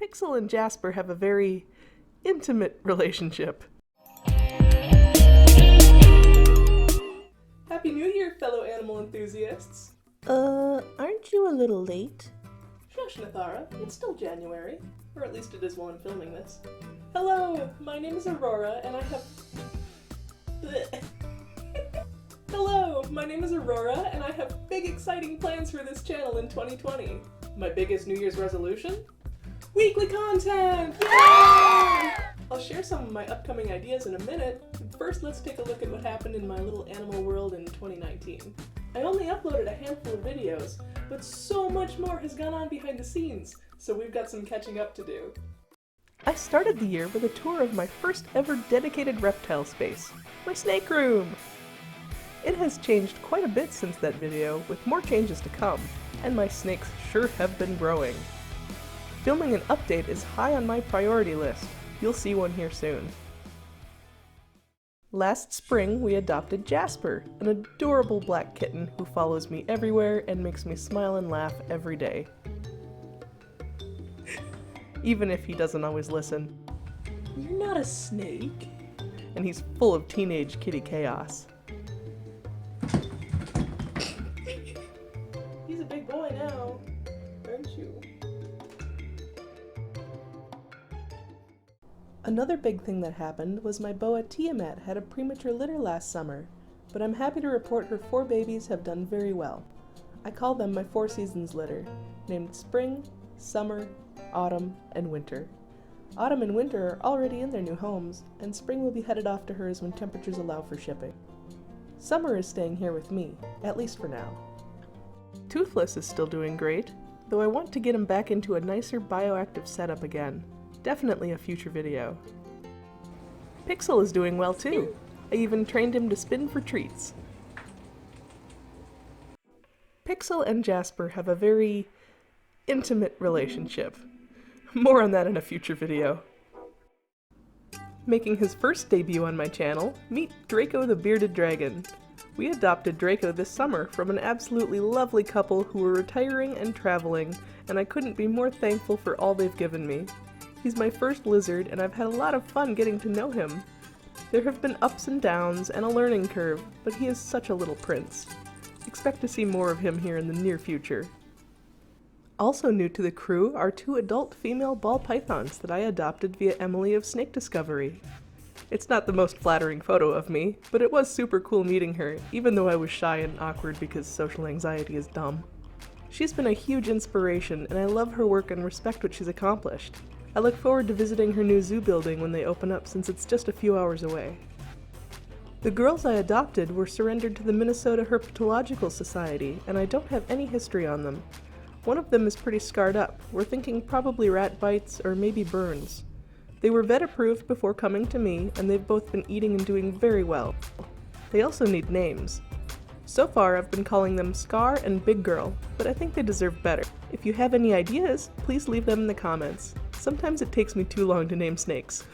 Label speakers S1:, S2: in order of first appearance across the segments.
S1: Pixel and Jasper have a very intimate relationship. Happy New Year, fellow animal enthusiasts!
S2: Aren't you a little late?
S1: Shush, Nathara, it's still January. Or at least it is while I'm filming this. Hello, my name is Aurora, and I have... Hello, my name is Aurora, and I have big exciting plans for this channel in 2020. My biggest New Year's resolution? Weekly content! Yay! I'll share some of my upcoming ideas in a minute. First, let's take a look at what happened in my little animal world in 2019. I only uploaded a handful of videos, but so much more has gone on behind the scenes, so we've got some catching up to do. I started the year with a tour of my first ever dedicated reptile space, my snake room. It has changed quite a bit since that video, with more changes to come, and my snakes sure have been growing. Filming an update is high on my priority list. You'll see one here soon. Last spring, we adopted Jasper, an adorable black kitten who follows me everywhere and makes me smile and laugh every day. Even if he doesn't always listen. You're not a snake. And he's full of teenage kitty chaos. He's a big boy now, aren't you? Another big thing that happened was my boa Tiamat had a premature litter last summer, but I'm happy to report her 4 babies have done very well. I call them my 4 seasons litter, named Spring, Summer, Autumn, and Winter. Autumn and Winter are already in their new homes, and Spring will be headed off to hers when temperatures allow for shipping. Summer is staying here with me, at least for now. Toothless is still doing great, though I want to get him back into a nicer bioactive setup again. Definitely a future video. Pixel is doing well too. I even trained him to spin for treats. Pixel and Jasper have a very intimate relationship. More on that in a future video. Making his first debut on my channel, meet Draco the Bearded Dragon. We adopted Draco this summer from an absolutely lovely couple who were retiring and traveling, and I couldn't be more thankful for all they've given me. He's my first lizard, and I've had a lot of fun getting to know him. There have been ups and downs and a learning curve, but he is such a little prince. Expect to see more of him here in the near future. Also new to the crew are 2 adult female ball pythons that I adopted via Emily of Snake Discovery. It's not the most flattering photo of me, but it was super cool meeting her, even though I was shy and awkward because social anxiety is dumb. She's been a huge inspiration, and I love her work and respect what she's accomplished. I look forward to visiting her new zoo building when they open up, since it's just a few hours away. The girls I adopted were surrendered to the Minnesota Herpetological Society, and I don't have any history on them. One of them is pretty scarred up. We're thinking probably rat bites or maybe burns. They were vet approved before coming to me, and they've both been eating and doing very well. They also need names. So far, I've been calling them Scar and Big Girl, but I think they deserve better. If you have any ideas, please leave them in the comments. Sometimes it takes me too long to name snakes.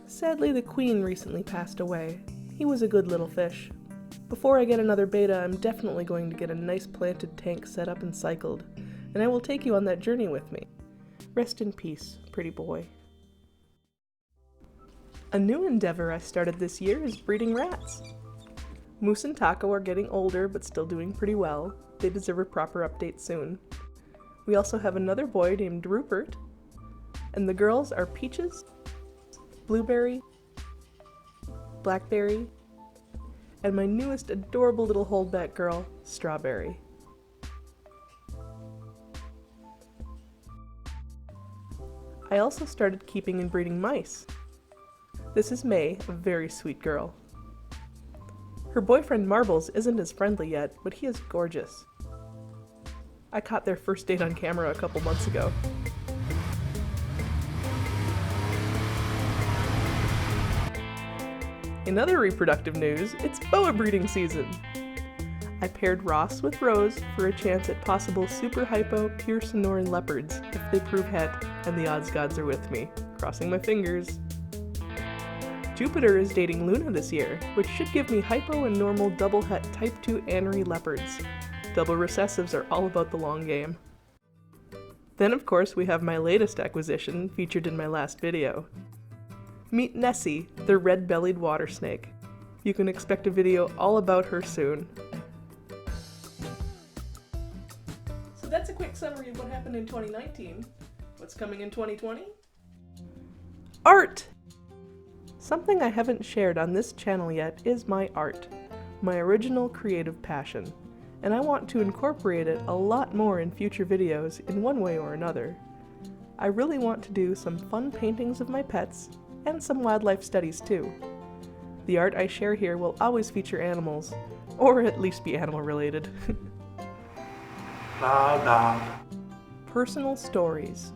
S1: Sadly, the queen recently passed away. He was a good little fish. Before I get another beta, I'm definitely going to get a nice planted tank set up and cycled, and I will take you on that journey with me. Rest in peace, pretty boy. A new endeavor I started this year is breeding rats. Moose and Taco are getting older but still doing pretty well. They deserve a proper update soon. We also have another boy named Rupert, and the girls are Peaches, Blueberry, Blackberry, and my newest adorable little holdback girl, Strawberry. I also started keeping and breeding mice. This is May, a very sweet girl. Her boyfriend Marbles isn't as friendly yet, but he is gorgeous. I caught their first date on camera a couple months ago. In other reproductive news, it's boa breeding season! I paired Ross with Rose for a chance at possible super hypo pure Sonoran leopards if they prove het, and the odds gods are with me. Crossing my fingers. Jupiter is dating Luna this year, which should give me hypo and normal double het type 2 anery leopards. Double recessives are all about the long game. Then of course we have my latest acquisition featured in my last video. Meet Nessie, the red-bellied water snake. You can expect a video all about her soon. So that's a quick summary of what happened in 2019. What's coming in 2020? Art! Something I haven't shared on this channel yet is my art, my original creative passion, and I want to incorporate it a lot more in future videos in one way or another. I really want to do some fun paintings of my pets, and some wildlife studies too. The art I share here will always feature animals, or at least be animal related. Personal stories.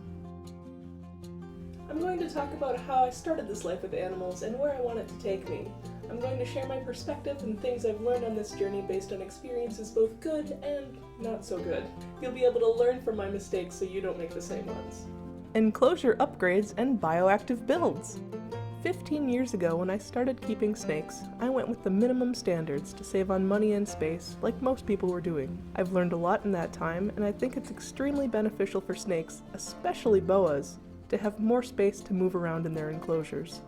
S1: I'm going to talk about how I started this life with animals and where I want it to take me. I'm going to share my perspective and things I've learned on this journey based on experiences both good and not so good. You'll be able to learn from my mistakes so you don't make the same ones. Enclosure upgrades and bioactive builds. 15 years ago when I started keeping snakes, I went with the minimum standards to save on money and space, like most people were doing. I've learned a lot in that time, and I think it's extremely beneficial for snakes, especially boas, to have more space to move around in their enclosures.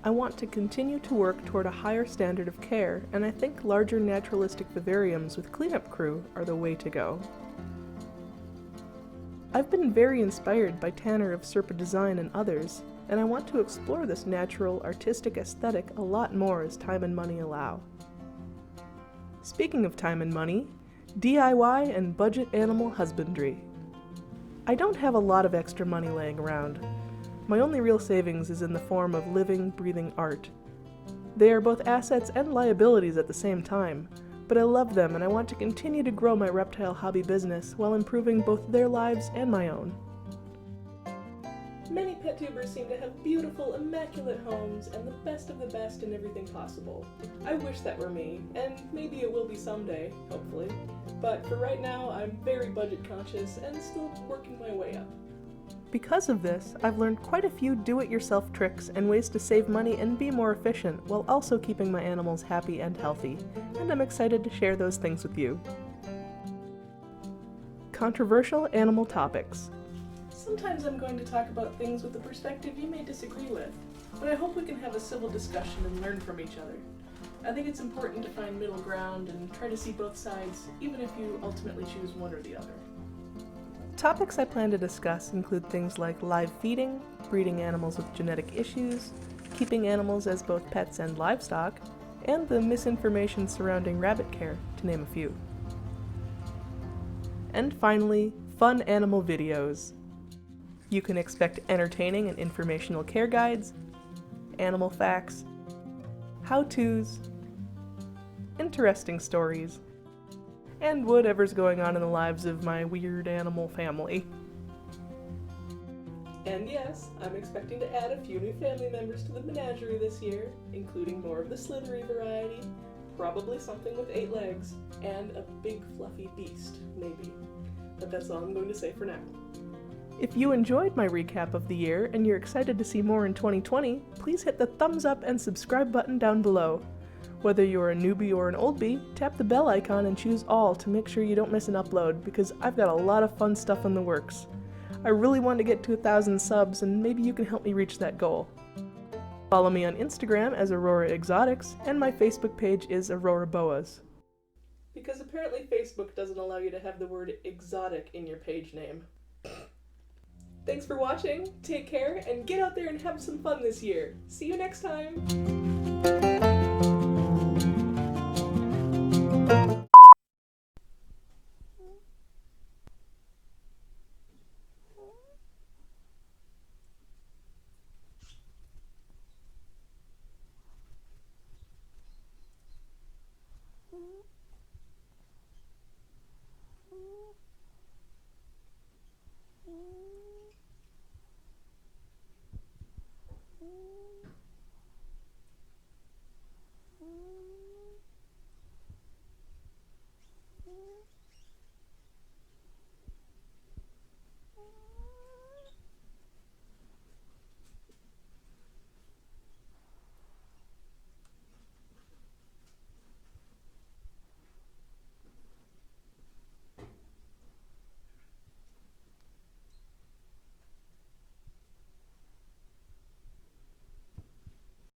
S1: I want to continue to work toward a higher standard of care, and I think larger naturalistic vivariums with cleanup crew are the way to go. I've been very inspired by Tanner of Serpa Design and others, and I want to explore this natural, artistic aesthetic a lot more as time and money allow. Speaking of time and money, DIY and budget animal husbandry. I don't have a lot of extra money laying around. My only real savings is in the form of living, breathing art. They are both assets and liabilities at the same time, but I love them and I want to continue to grow my reptile hobby business while improving both their lives and my own. Many pet tubers seem to have beautiful, immaculate homes and the best of the best in everything possible. I wish that were me, and maybe it will be someday, hopefully. But for right now, I'm very budget conscious and still working my way up. Because of this, I've learned quite a few do-it-yourself tricks and ways to save money and be more efficient while also keeping my animals happy and healthy, and I'm excited to share those things with you. Controversial animal topics. Sometimes I'm going to talk about things with a perspective you may disagree with, but I hope we can have a civil discussion and learn from each other. I think it's important to find middle ground and try to see both sides, even if you ultimately choose one or the other. Topics I plan to discuss include things like live feeding, breeding animals with genetic issues, keeping animals as both pets and livestock, and the misinformation surrounding rabbit care, to name a few. And finally, fun animal videos. You can expect entertaining and informational care guides, animal facts, how-tos, interesting stories, and whatever's going on in the lives of my weird animal family. And yes, I'm expecting to add a few new family members to the menagerie this year, including more of the slithery variety, probably something with 8 legs, and a big fluffy beast, maybe. But that's all I'm going to say for now. If you enjoyed my recap of the year and you're excited to see more in 2020, please hit the thumbs up and subscribe button down below. Whether you're a newbie or an oldbie, tap the bell icon and choose all to make sure you don't miss an upload, because I've got a lot of fun stuff in the works. I really want to get to 1,000 subs, and maybe you can help me reach that goal. Follow me on Instagram as Aurora Exotics, and my Facebook page is Aurora Boas. Because apparently Facebook doesn't allow you to have the word exotic in your page name. Thanks for watching, take care, and get out there and have some fun this year. See you next time!